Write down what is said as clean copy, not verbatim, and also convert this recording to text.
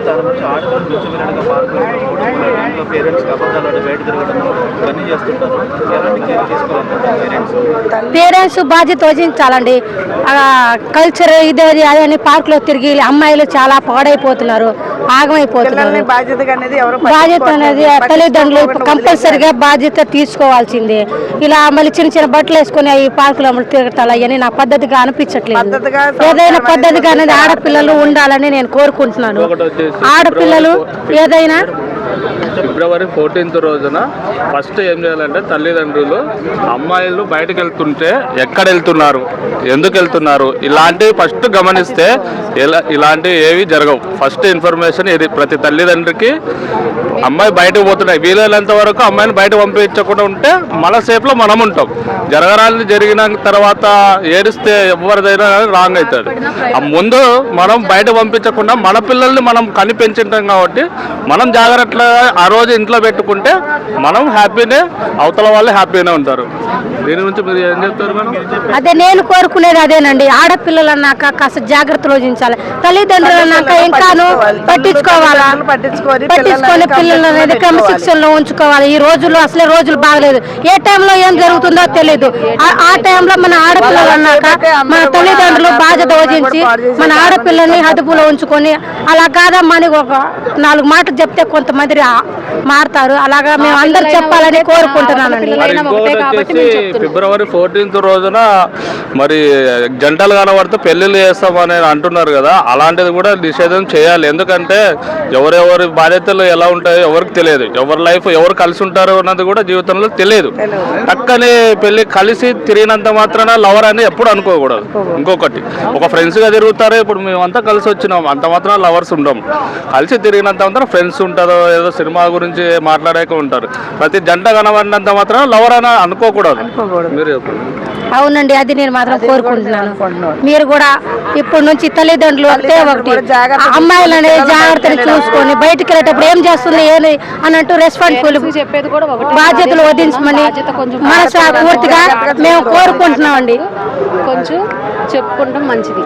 చాలా మంది ఆడపిల్లలు పిచ్చిమిరడుగా పాల్గొనడం పేరెంట్స్కి అబద్ధాలు బయట తిరగడం ఇవన్నీ చేస్తుంటారు. ఎలాంటి కేర్ తీసుకోవాలి పేరెంట్స్ బాధ్యత వహించాలండి. కల్చర్ ఇదే అదని పార్కులో తిరిగి అమ్మాయిలు చాలా పాడైపోతున్నారు, ఆగమైపోతున్నారు. బాధ్యత అనేది తల్లిదండ్రులు కంపల్సరిగా బాధ్యత తీసుకోవాల్సిందే. ఇలా మళ్ళీ చిన్న చిన్న బట్టలు వేసుకుని ఈ పార్కులో తిరగటాలు అవన్నీ నాకు పద్ధతిగా అనిపించట్లేదు. ఏదైనా పద్ధతిగా అనేది ఆడపిల్లలు ఉండాలని నేను కోరుకుంటున్నాను. ఆడపిల్లలు ఏదైనా ఫిబ్రవరి 14th రోజున ఫస్ట్ ఏం చేయాలంటే తల్లిదండ్రులు అమ్మాయిలు బయటకు వెళ్తుంటే ఎక్కడ వెళ్తున్నారు, ఎందుకు వెళ్తున్నారు, ఇలాంటివి ఫస్ట్ గమనిస్తే ఇలాంటివి ఏవి జరగవు. ఫస్ట్ ఇన్ఫర్మేషన్ ఇది ప్రతి తల్లిదండ్రికి. అమ్మాయి బయటకు పోతున్నాయి, వీలైనంత వరకు అమ్మాయిని బయట పంపించకుండా ఉంటే మన సేఫ్లో మనం ఉంటాం. జరగరాని జరిగిన తర్వాత ఏడిస్తే ఎవరిదైనా రాంగ్ అవుతుంది. ముందు మనం బయట పంపించకుండా మన పిల్లల్ని మనం కనిపెంచుంటాం కాబట్టి మనం జాగ్రత్తగా ఆ రోజు ఇంట్లో పెట్టుకుంటే మనం హ్యాపీనే, అవతల వాళ్ళు హ్యాపీనే ఉంటారు. దీని గురించి మీరు ఏం చెప్తారు మేడం? అదే నేను కోరుకునేది అదేనండి. ఆడపిల్లలు అన్నాక కాస్త జాగ్రత్తలు వహించాలి. తల్లిదండ్రులు అన్నాక ఇంకాను పట్టించుకోవాలా, పట్టించుకొని పిల్లలు అనేది క్రమశిక్షణలో ఉంచుకోవాలి. ఈ రోజుల్లో అసలే రోజులు బాగలేదు, ఏ టైంలో ఏం జరుగుతుందో తెలియదు. ఆ టైంలో మన ఆడపిల్లలు అన్నాక మన తల్లిదండ్రులు బాధ్యత వహించి మన ఆడపిల్లల్ని అదుపులో ఉంచుకొని అలా కాదమ్మా అని ఒక 4 మాటలు చెప్తే కొంతమంది మారుతారు. అలాగా మేము అందరు చెప్పాలని కోరుకుంటున్నానండి. ఫిబ్రవరి 14th రోజున మరి జంటలు కనబడితే పెళ్లిళ్ళు చేస్తామని అంటున్నారు కదా, అలాంటిది కూడా నిషేధం చేయాలి. ఎందుకంటే ఎవరెవరి బాధ్యతలు ఎలా ఉంటాయో ఎవరికి తెలియదు, ఎవరి లైఫ్ ఎవరు కలిసి ఉంటారో అన్నది కూడా జీవితంలో తెలియదు. పక్కనే పెళ్లి కలిసి తిరిగినంత మాత్రాన లవర్ అని ఎప్పుడు అనుకోకూడదు. ఇంకొకటి ఒక ఫ్రెండ్స్గా తిరుగుతారు. ఇప్పుడు మేమంతా కలిసి వచ్చినాం, అంత మాత్రం లవర్స్ ఉంటాం. కలిసి తిరిగినంత మాత్రం ఫ్రెండ్స్ ఉంటారో ఏదో సినిమా గురించి మాట్లాడాక ఉంటారు. ప్రతి జంట కనబడినంత మాత్రం లవర్ అని అనుకోకూడదు. మీరు చెప్పండి. అవునండి, అది నేను మాత్రం కోరుకుంటున్నాను. మీరు కూడా ఇప్పటి నుంచి తల్లిదండ్రులు అంటే ఒకటి అమ్మాయిలు అనేది జాగ్రత్తలు చూసుకొని బయటకు వెళ్ళేటప్పుడు ఏం చేస్తుంది ఏది అని అంటూ రెస్పాన్సిబుల్ బాధ్యతలు వదిలించమని మనస్ఫూర్తిగా మేము కోరుకుంటున్నామండి. కొంచెం చెప్పుకుంటాం మంచిది.